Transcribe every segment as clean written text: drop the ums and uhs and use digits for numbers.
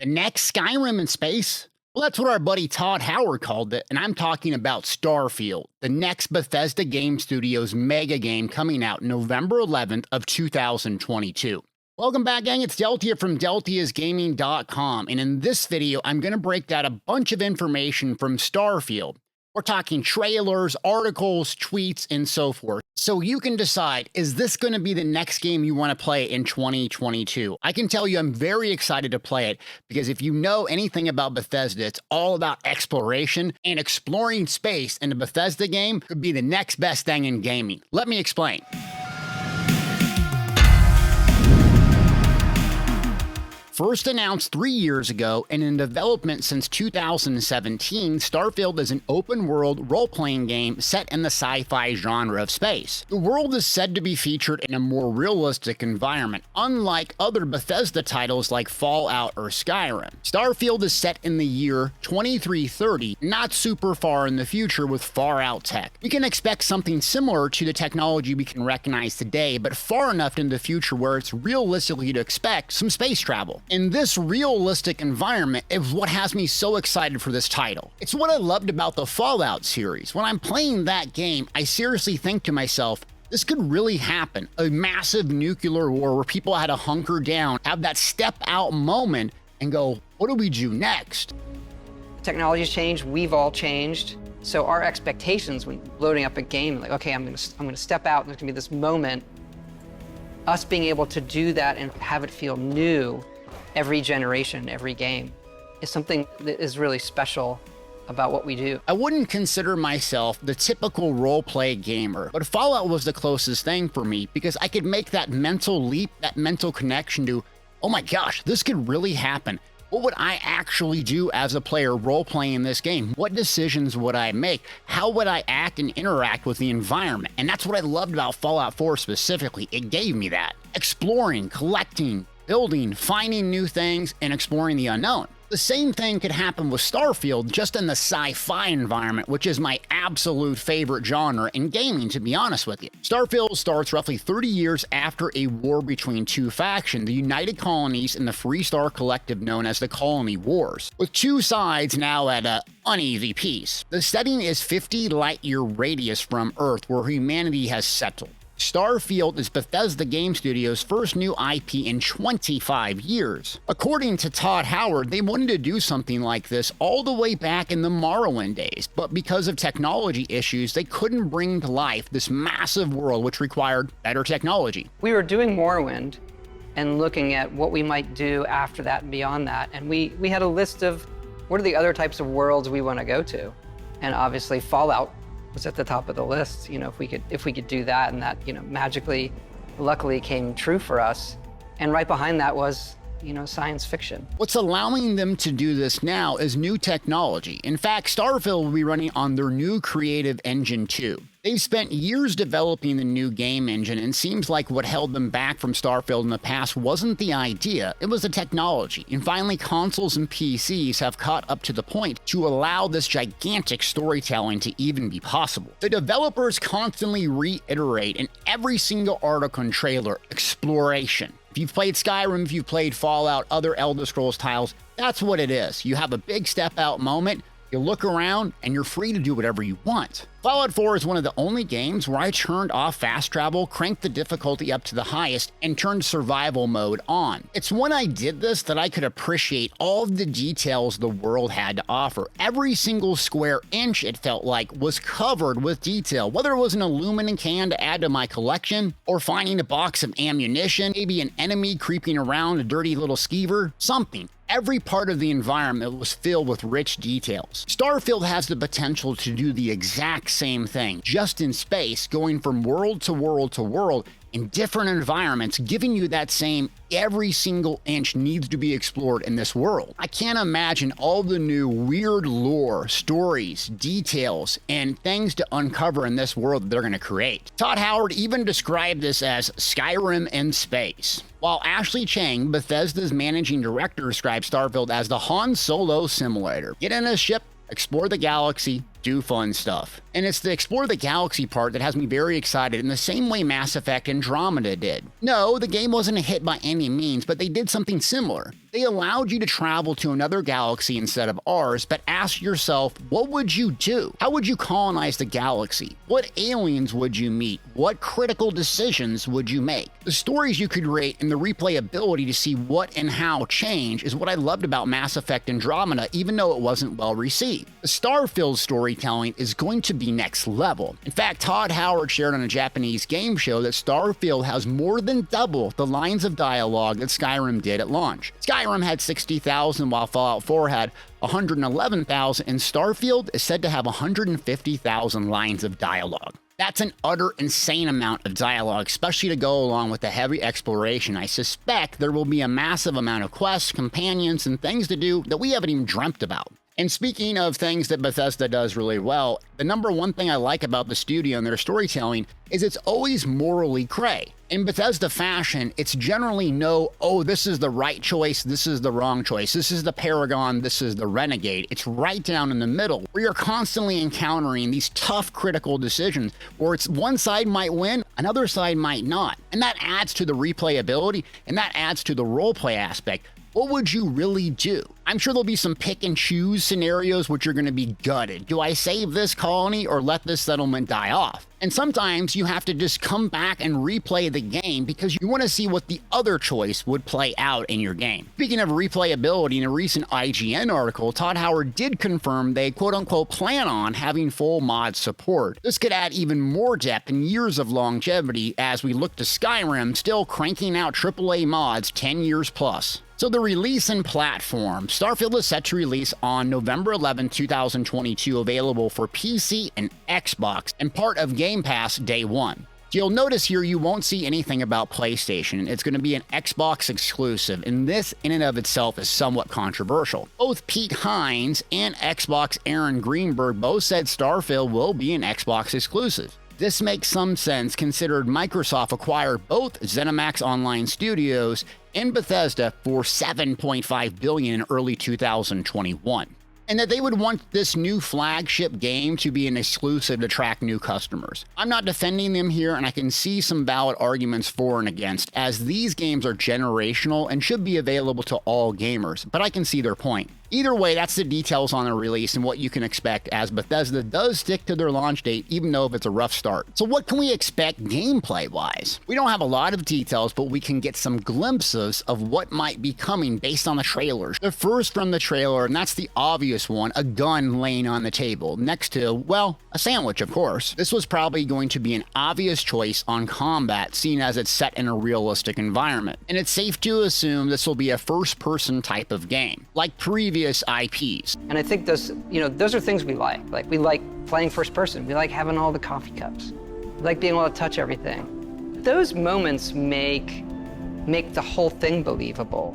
The next Skyrim in space? Well, that's what our buddy Todd Howard called it, and I'm talking about Starfield, the next Bethesda Game Studio's mega game coming out November 11th of 2022. Welcome back, gang. It's Deltia from Deltiasgaming.com, and in this video, I'm going to break down a bunch of information from Starfield. We're talking trailers, articles, tweets, and so forth. So you can decide, is this going to be the next game you want to play in 2022? I can tell you I'm very excited to play it because if you know anything about Bethesda, it's all about exploration, and exploring space in a Bethesda game could be the next best thing in gaming. Let me explain. First announced 3 years ago and in development since 2017, Starfield is an open-world role-playing game set in the sci-fi genre of space. The world is said to be featured in a more realistic environment, unlike other Bethesda titles like Fallout or Skyrim. Starfield is set in the year 2330, not super far in the future with far-out tech. We can expect something similar to the technology we can recognize today, but far enough in the future where it's realistically to expect some space travel. And this realistic environment is what has me so excited for this title. It's what I loved about the Fallout series. When I'm playing that game, I seriously think to myself, this could really happen. A massive nuclear war where people had to hunker down, have that step out moment and go, what do we do next? Technology's changed, we've all changed. So our expectations when loading up a game, like, okay, I'm gonna step out, and there's gonna be this moment. Us being able to do that and have it feel new every generation, every game, is something that is really special about what we do. I wouldn't consider myself the typical role-play gamer, but Fallout was the closest thing for me because I could make that mental leap, that mental connection to, oh my gosh, this could really happen. What would I actually do as a player role-playing this game? What decisions would I make? How would I act and interact with the environment? And that's what I loved about Fallout 4 specifically. It gave me that. Exploring, collecting, building, finding new things, and exploring the unknown. The same thing could happen with Starfield, just in the sci-fi environment, which is my absolute favorite genre in gaming, to be honest with you. Starfield starts roughly 30 years after a war between two factions, the United Colonies and the Free Star Collective known as the Colony Wars, with two sides now at an uneasy peace. The setting is 50 light-year radius from Earth, where humanity has settled. Starfield is Bethesda Game Studio's first new IP in 25 years. According to Todd Howard, they wanted to do something like this all the way back in the Morrowind days, but because of technology issues, they couldn't bring to life this massive world which required better technology. We were doing Morrowind and looking at what we might do after that and beyond that, and we had a list of what are the other types of worlds we want to go to, and obviously Fallout was at the top of the list. You know, if we could do that, and that, you know, magically, luckily came true for us. And right behind that was, you know, science fiction. What's allowing them to do this now is new technology. In fact, Starfield will be running on their new creative engine too. They've spent years developing the new game engine, and seems like what held them back from Starfield in the past wasn't the idea, it was the technology. And finally, consoles and PCs have caught up to the point to allow this gigantic storytelling to even be possible. The developers constantly reiterate in every single article and trailer, exploration. If you've played Skyrim, if you've played Fallout, other Elder Scrolls titles, that's what it is. You have a big step out moment, you look around, and you're free to do whatever you want. Fallout 4 is one of the only games where I turned off fast travel, cranked the difficulty up to the highest, and turned survival mode on. It's when I did this that I could appreciate all of the details the world had to offer. Every single square inch, it felt like, was covered with detail, whether it was an aluminum can to add to my collection, or finding a box of ammunition, maybe an enemy creeping around a dirty little skeever, something. Every part of the environment was filled with rich details. Starfield has the potential to do the exact same thing, just in space, going from world to world to world in different environments, giving you that same every single inch needs to be explored in this world. I can't imagine all the new weird lore, stories, details, and things to uncover in this world that they're going to create. Todd Howard even described this as Skyrim in space, while Ashley Chang, Bethesda's managing director, described Starfield as the Han Solo simulator. Get in a ship, explore the galaxy, do fun stuff. And it's the explore the galaxy part that has me very excited in the same way Mass Effect Andromeda did. No, the game wasn't a hit by any means, but they did something similar. They allowed you to travel to another galaxy instead of ours, but ask yourself, what would you do? How would you colonize the galaxy? What aliens would you meet? What critical decisions would you make? The stories you could create and the replayability to see what and how change is what I loved about Mass Effect Andromeda, even though it wasn't well received. The Starfield storytelling is going to be next level. In fact, Todd Howard shared on a Japanese game show that Starfield has more than double the lines of dialogue that Skyrim did at launch. Skyrim had 60,000 while Fallout 4 had 111,000, and Starfield is said to have 150,000 lines of dialogue. That's an utter insane amount of dialogue, especially to go along with the heavy exploration. I suspect there will be a massive amount of quests, companions, and things to do that we haven't even dreamt about. And speaking of things that Bethesda does really well, the number one thing I like about the studio and their storytelling is it's always morally gray. In Bethesda fashion, it's generally no, oh, this is the right choice, this is the wrong choice, this is the paragon, this is the renegade. It's right down in the middle, where you're constantly encountering these tough critical decisions where it's one side might win, another side might not. And that adds to the replayability, and that adds to the roleplay aspect. What would you really do? I'm sure there'll be some pick and choose scenarios which are going to be gutted. Do I save this colony or let this settlement die off? And sometimes you have to just come back and replay the game because you want to see what the other choice would play out in your game. Speaking of replayability, in a recent IGN article, Todd Howard did confirm they quote-unquote plan on having full mod support. This could add even more depth and years of longevity as we look to Skyrim still cranking out AAA mods 10 years plus. So the release and platform. Starfield is set to release on November 11, 2022, available for PC and Xbox, and part of Game Pass day one. You'll notice here you won't see anything about PlayStation. It's going to be an Xbox exclusive, and this in and of itself is somewhat controversial. Both Pete Hines and Xbox Aaron Greenberg both said Starfield will be an Xbox exclusive. This makes some sense considered Microsoft acquired both ZeniMax Online Studios and Bethesda for $7.5 billion in early 2021. And that they would want this new flagship game to be an exclusive to attract new customers. I'm not defending them here, and I can see some valid arguments for and against, as these games are generational and should be available to all gamers, but I can see their point. Either way, that's the details on the release and what you can expect, as Bethesda does stick to their launch date, even though if it's a rough start. So what can we expect gameplay-wise? We don't have a lot of details, but we can get some glimpses of what might be coming based on the trailers. The first from the trailer, and that's the obvious one, a gun laying on the table, next to, well, a sandwich, of course. This was probably going to be an obvious choice on combat, seeing as it's set in a realistic environment. And it's safe to assume this will be a first-person type of game, like previous IPs. And I think those are things we like. Like, we like playing first person. We like having all the coffee cups. We like being able to touch everything. Those moments make the whole thing believable.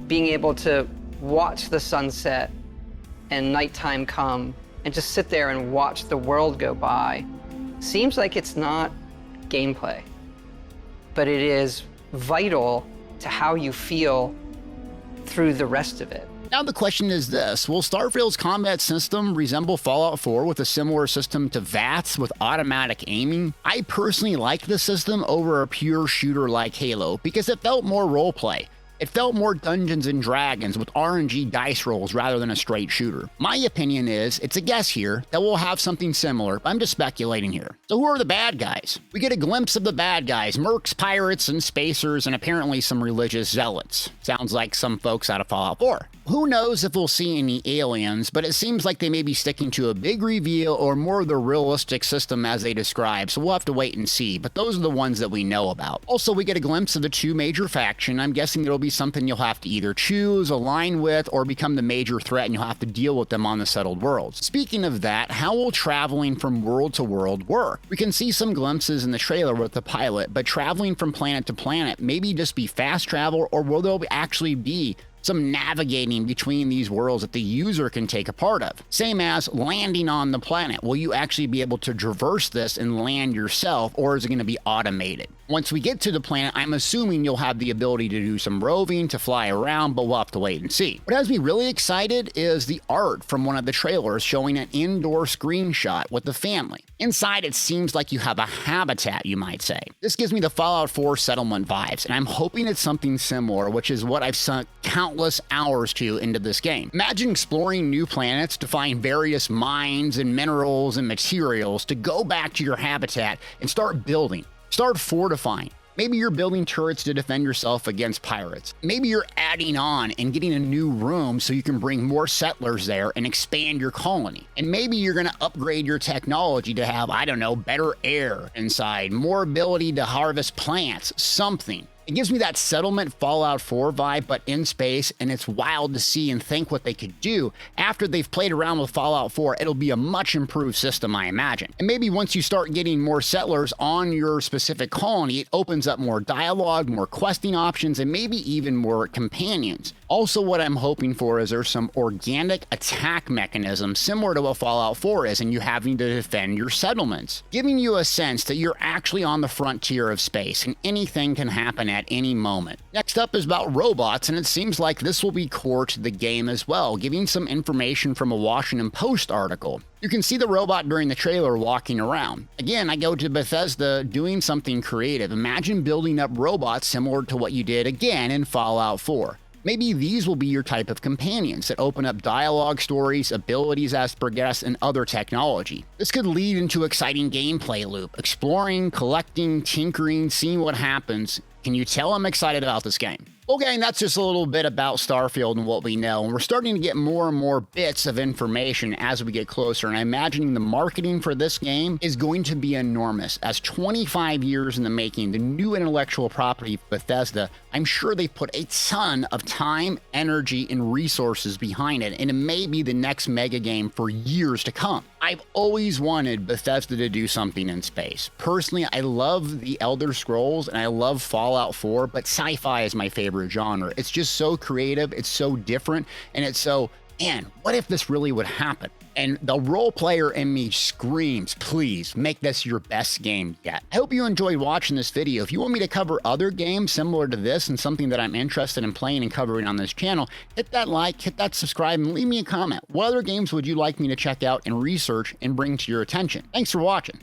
Being able to watch the sunset and nighttime come and just sit there and watch the world go by seems like it's not gameplay, but it is vital to how you feel through the rest of it. Now the question is this: will Starfield's combat system resemble Fallout 4 with a similar system to VATS with automatic aiming? I personally like the system over a pure shooter like Halo because it felt more roleplay. It felt more Dungeons and Dragons with RNG dice rolls rather than a straight shooter. My opinion is, it's a guess here, that we'll have something similar, but I'm just speculating here. So who are the bad guys? We get a glimpse of the bad guys: mercs, pirates, and spacers, and apparently some religious zealots. Sounds like some folks out of Fallout 4. Who knows if we'll see any aliens, but it seems like they may be sticking to a big reveal or more of the realistic system as they describe, so we'll have to wait and see, but those are the ones that we know about. Also, we get a glimpse of the two major factions. I'm guessing there'll be something you'll have to either choose, align with, or become the major threat, and you'll have to deal with them on the settled worlds. Speaking of that, how will traveling from world to world work? We can see some glimpses in the trailer with the pilot, but traveling from planet to planet maybe just be fast travel, or will there actually be some navigating between these worlds that the user can take a part of? Same as landing on the planet. Will you actually be able to traverse this and land yourself, or is it going to be automated? Once we get to the planet, I'm assuming you'll have the ability to do some roving, to fly around, but we'll have to wait and see. What has me really excited is the art from one of the trailers showing an indoor screenshot with the family. Inside, it seems like you have a habitat, you might say. This gives me the Fallout 4 settlement vibes, and I'm hoping it's something similar, which is what I've sunk countless countless hours to into this game. Imagine exploring new planets to find various mines and minerals and materials to go back to your habitat and start building, start fortifying. Maybe you're building turrets to defend yourself against pirates. Maybe you're adding on and getting a new room so you can bring more settlers there and expand your colony. And maybe you're going to upgrade your technology to have, I don't know, better air inside, more ability to harvest plants, something. It gives me that settlement Fallout 4 vibe, but in space, and it's wild to see and think what they could do. After they've played around with Fallout 4, it'll be a much improved system, I imagine. And maybe once you start getting more settlers on your specific colony, it opens up more dialogue, more questing options, and maybe even more companions. Also, what I'm hoping for is there's some organic attack mechanism similar to what Fallout 4 is, and you having to defend your settlements, giving you a sense that you're actually on the frontier of space and anything can happen at any moment. Next up is about robots, and it seems like this will be core to the game as well, giving some information from a Washington Post article. You can see the robot during the trailer walking around. Again, I go to Bethesda doing something creative. Imagine building up robots similar to what you did again in Fallout 4. Maybe these will be your type of companions that open up dialogue stories, abilities as per guest, and other technology. This could lead into exciting gameplay loop, exploring, collecting, tinkering, seeing what happens. Can you tell I'm excited about this game? Okay, and that's just a little bit about Starfield and what we know, and we're starting to get more and more bits of information as we get closer, and I'm imagining the marketing for this game is going to be enormous. As 25 years in the making, the new intellectual property of Bethesda, I'm sure they've put a ton of time, energy, and resources behind it, and it may be the next mega game for years to come. I've always wanted Bethesda to do something in space. Personally, I love the Elder Scrolls and I love Fallout 4, but sci-fi is my favorite genre. It's just so creative, it's so different, and it's so, man, what if this really would happen? And the role player in me screams, please make this your best game yet. I hope you enjoyed watching this video. If you want me to cover other games similar to this and something that I'm interested in playing and covering on this channel, hit that like, hit that subscribe, and leave me a comment. What other games would you like me to check out and research and bring to your attention? Thanks for watching.